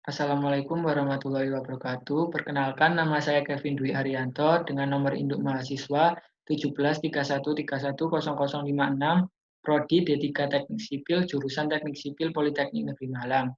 Assalamualaikum warahmatullahi wabarakatuh. Perkenalkan, nama saya Kevin Dwi Haryanto dengan nomor induk mahasiswa 1731310056, Prodi D3 Teknik Sipil, jurusan Teknik Sipil Politeknik Negeri Malang.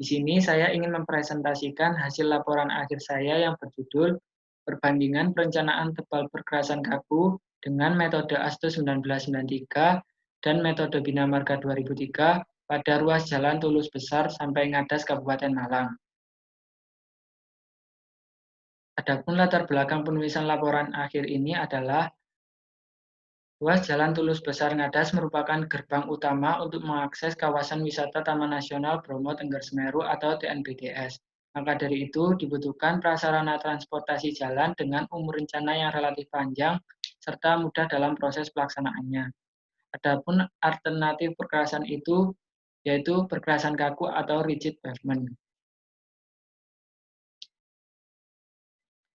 Di sini saya ingin mempresentasikan hasil laporan akhir saya yang berjudul Perbandingan Perencanaan Tebal Perkerasan Kaku dengan metode ASTO 1993 dan metode Bina Marga 2003 pada ruas Jalan Tulus Besar sampai Ngadas Kabupaten Malang. Adapun latar belakang penulisan laporan akhir ini adalah ruas Jalan Tulus Besar Ngadas merupakan gerbang utama untuk mengakses kawasan wisata Taman Nasional Bromo Tengger Semeru atau TNBTS. Maka dari itu dibutuhkan prasarana transportasi jalan dengan umur rencana yang relatif panjang serta mudah dalam proses pelaksanaannya. Adapun alternatif perkerasan itu yaitu perkerasan kaku atau rigid pavement.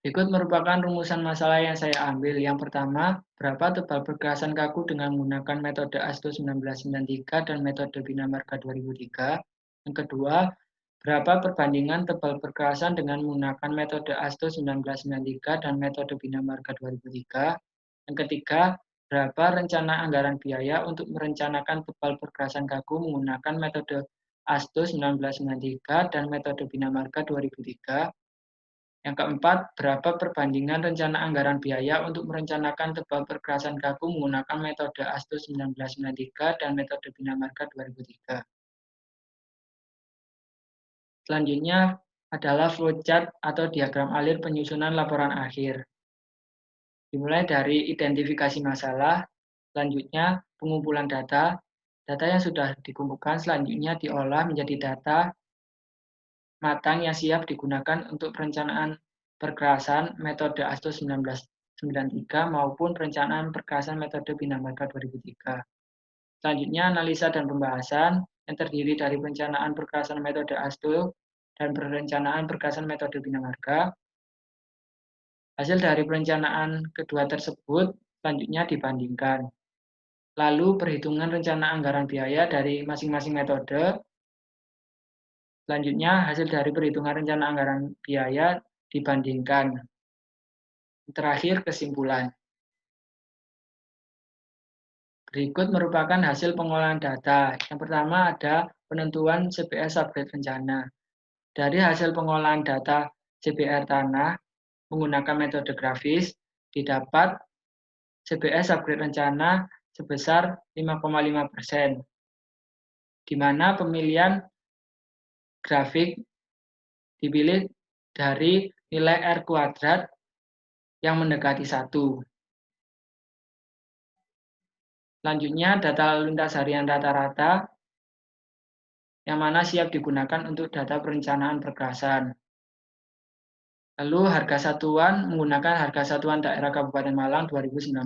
Berikut merupakan rumusan masalah yang saya ambil. Yang pertama, berapa tebal perkerasan kaku dengan menggunakan metode ASTO 1993 dan metode Bina Marga 2003. Yang kedua, berapa perbandingan tebal perkerasan dengan menggunakan metode ASTO 1993 dan metode Bina Marga 2003. Yang ketiga, berapa rencana anggaran biaya untuk merencanakan tebal perkerasan kaku menggunakan metode ASTO 1993 dan metode Bina Marga 2003. Yang keempat, berapa perbandingan rencana anggaran biaya untuk merencanakan tebal perkerasan kaku menggunakan metode ASTO 1993 dan metode Bina Marga 2003. Selanjutnya adalah flowchart atau diagram alir penyusunan laporan akhir. Dimulai dari identifikasi masalah, selanjutnya pengumpulan data. Data yang sudah dikumpulkan selanjutnya diolah menjadi data matang yang siap digunakan untuk perencanaan perkerasan metode ASTO 1993 maupun perencanaan perkerasan metode Bina Marga 2003. Selanjutnya analisa dan pembahasan yang terdiri dari perencanaan perkerasan metode ASTO dan perencanaan perkerasan metode Bina Marga. Hasil dari perencanaan kedua tersebut selanjutnya dibandingkan. Lalu perhitungan rencana anggaran biaya dari masing-masing metode. Selanjutnya, hasil dari perhitungan rencana anggaran biaya dibandingkan. Terakhir, kesimpulan. Berikut merupakan hasil pengolahan data. Yang pertama ada penentuan CPR subgrade rencana. Dari hasil pengolahan data CPR tanah menggunakan metode grafis, didapat CPR subgrade rencana sebesar 5,5%, di mana pemilihan grafik dipilih dari nilai R kuadrat yang mendekati 1. Selanjutnya, data lalu lintas harian rata-rata yang mana siap digunakan untuk data perencanaan perkerasan. Lalu, harga satuan menggunakan harga satuan daerah Kabupaten Malang 2019.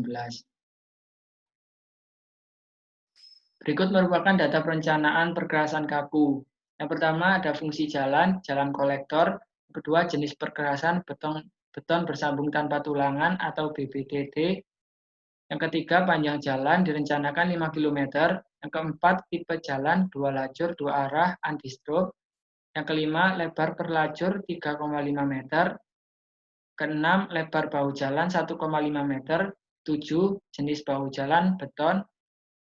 Berikut merupakan data perencanaan perkerasan kaku. Yang pertama ada fungsi jalan, jalan kolektor. Yang kedua, jenis perkerasan beton bersambung tanpa tulangan atau BBTT. Yang ketiga, panjang jalan direncanakan 5 km. Yang keempat, tipe jalan 2 lajur 2 arah anti-stroke. Yang kelima, lebar per lajur 3,5 meter. Keenam, lebar bahu jalan 1,5 meter. 7, jenis bahu jalan beton.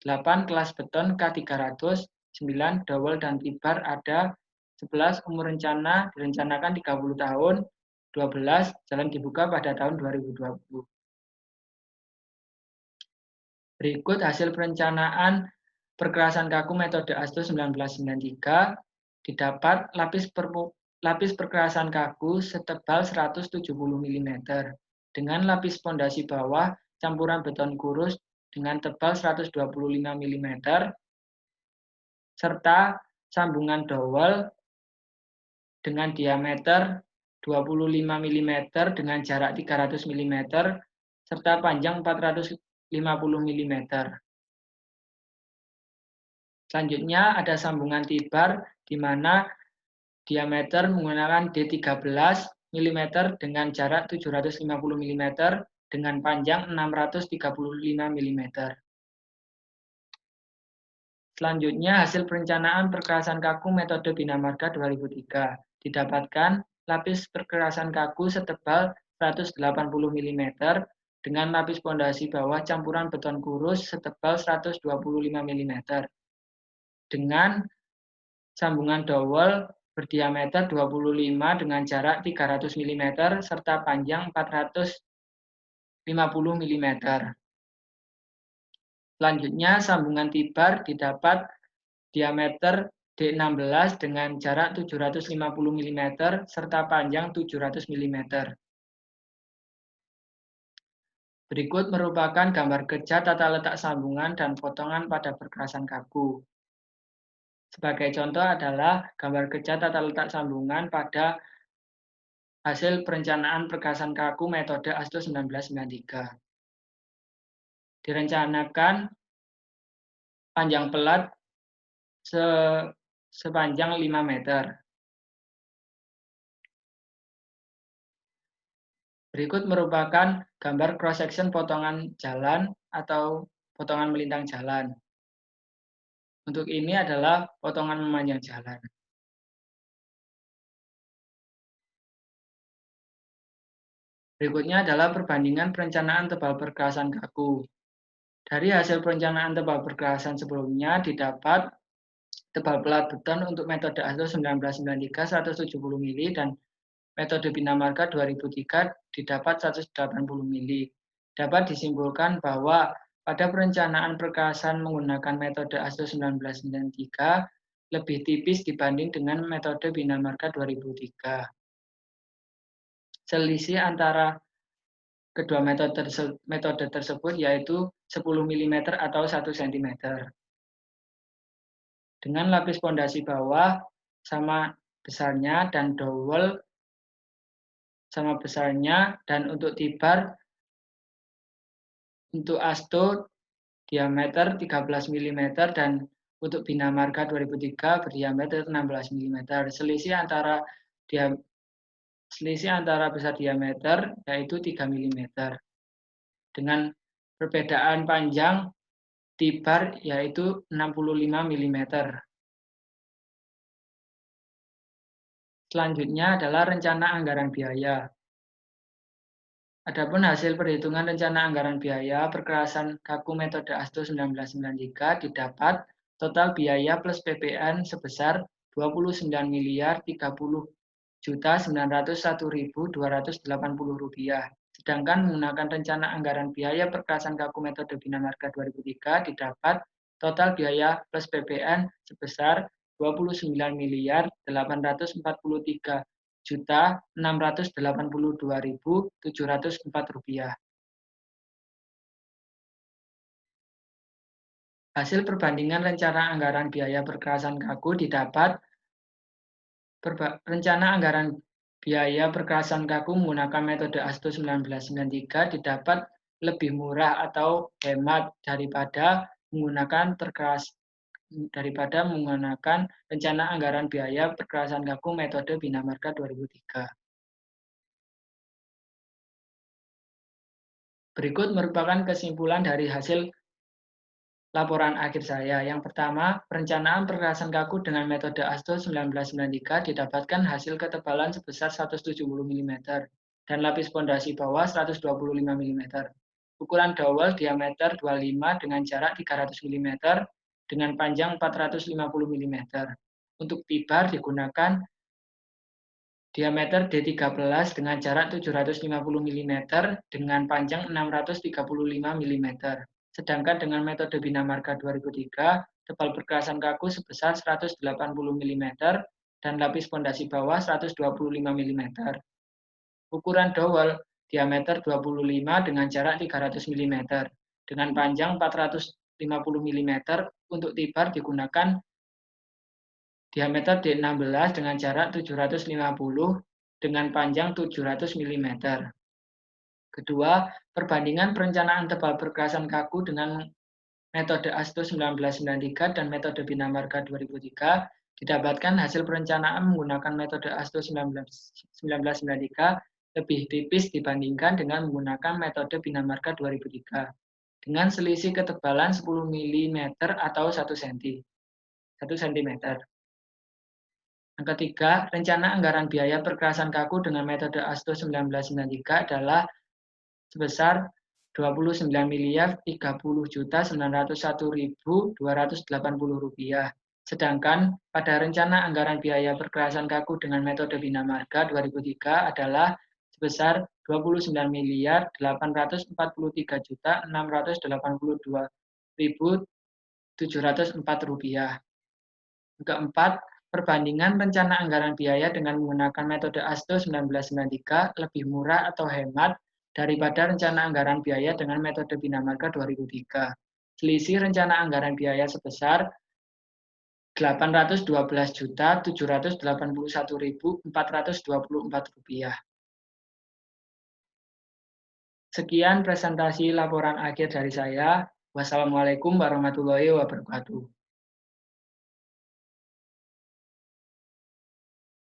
8, kelas beton K300. 9, dowel dan tibar ada. 11, umur rencana direncanakan 30 tahun. 12, jalan dibuka pada tahun 2020. Berikut hasil perencanaan perkerasan kaku metode ASTO 1993. Didapat lapis perkerasan kaku setebal 170 mm dengan lapis pondasi bawah campuran beton kurus dengan tebal 125 mm serta sambungan dowel dengan diameter 25 mm dengan jarak 300 mm serta panjang 450 mm. Selanjutnya ada sambungan tibar di mana diameter menggunakan D13 mm dengan jarak 750 mm dengan panjang 635 mm. Selanjutnya hasil perencanaan perkerasan kaku metode Bina Marga 2003. didapatkan lapis perkerasan kaku setebal 180 mm dengan lapis pondasi bawah campuran beton kurus setebal 125 mm dengan sambungan dowel berdiameter 25 dengan jarak 300 mm serta panjang 450 mm. Selanjutnya, sambungan tibar didapat diameter D16 dengan jarak 750 mm serta panjang 700 mm. Berikut merupakan gambar kerja tata letak sambungan dan potongan pada perkerasan kaku. Sebagai contoh adalah gambar kerja tata letak sambungan pada hasil perencanaan perkerasan kaku metode ASTO 1993. Direncanakan panjang pelat sepanjang 5 meter. Berikut merupakan gambar cross-section potongan jalan atau potongan melintang jalan. Untuk ini adalah potongan memanjang jalan. Berikutnya adalah perbandingan perencanaan tebal perkerasan kaku. Dari hasil perencanaan tebal perkerasan sebelumnya didapat tebal pelat beton untuk metode ASTO 1993 170 mili dan metode Bina Marga 2003 didapat 180 mili. Dapat disimpulkan bahwa pada perencanaan perkerasan menggunakan metode ASTO 1993 lebih tipis dibanding dengan metode Bina Marga 2003. Selisih antara kedua metode tersebut yaitu 10 mm atau 1 cm. Dengan lapis pondasi bawah sama besarnya dan dowel sama besarnya, dan untuk tibar untuk ASTO diameter 13 mm dan untuk Bina Marga 2003 berdiameter 16 mm. Selisih antara besar diameter yaitu 3 mm. Dengan perbedaan panjang tibar yaitu 65 mm. Selanjutnya adalah rencana anggaran biaya. Adapun hasil perhitungan rencana anggaran biaya perkerasan kaku metode ASTO 1993 didapat total biaya plus PPN sebesar 29.030.901.280 rupiah. Sedangkan menggunakan rencana anggaran biaya perkerasan kaku metode Bina Marga 2003 didapat total biaya plus PPN sebesar 29.843.682.704 rupiah. Hasil perbandingan rencana anggaran biaya perkerasan kaku didapat rencana anggaran biaya perkerasan kaku menggunakan metode ASTO 1993 didapat lebih murah atau hemat daripada menggunakan rencana anggaran biaya perkerasan kaku metode Bina Marga 2003. Berikut merupakan kesimpulan dari hasil laporan akhir saya. Yang pertama, perencanaan perkerasan kaku dengan metode ASTO 1993 didapatkan hasil ketebalan sebesar 170 mm dan lapis pondasi bawah 125 mm. Ukuran dowel diameter 25 dengan jarak 300 mm dengan panjang 450 mm. Untuk tibar digunakan diameter D13 dengan jarak 750 mm dengan panjang 635 mm. Sedangkan dengan metode Bina Marga 2003, tebal perkerasan kaku sebesar 180 mm dan lapis pondasi bawah 125 mm. Ukuran dowel diameter 25 dengan jarak 300 mm dengan panjang 450 mm. Untuk tibar digunakan diameter D16 dengan jarak 750 dengan panjang 700 mm. Kedua, perbandingan perencanaan tebal perkerasan kaku dengan metode ASTO 1993 dan metode Bina Marga 2003 didapatkan hasil perencanaan menggunakan metode ASTO 1993 lebih tipis dibandingkan dengan menggunakan metode Bina Marga 2003 dengan selisih ketebalan 10 mm atau 1 cm. Yang ketiga, rencana anggaran biaya perkerasan kaku dengan metode ASTO 1993 adalah sebesar Rp29.030.901.280. Sedangkan pada rencana anggaran biaya perkerasan kaku dengan metode Bina Marga 2003 adalah sebesar Rp29.843.682.704. Keempat, perbandingan rencana anggaran biaya dengan menggunakan metode ASTO 1993 lebih murah atau hemat daripada rencana anggaran biaya dengan metode Bina Marga 2003. Selisih rencana anggaran biaya sebesar Rp812.781.424. Sekian presentasi laporan akhir dari saya. Wassalamualaikum warahmatullahi wabarakatuh.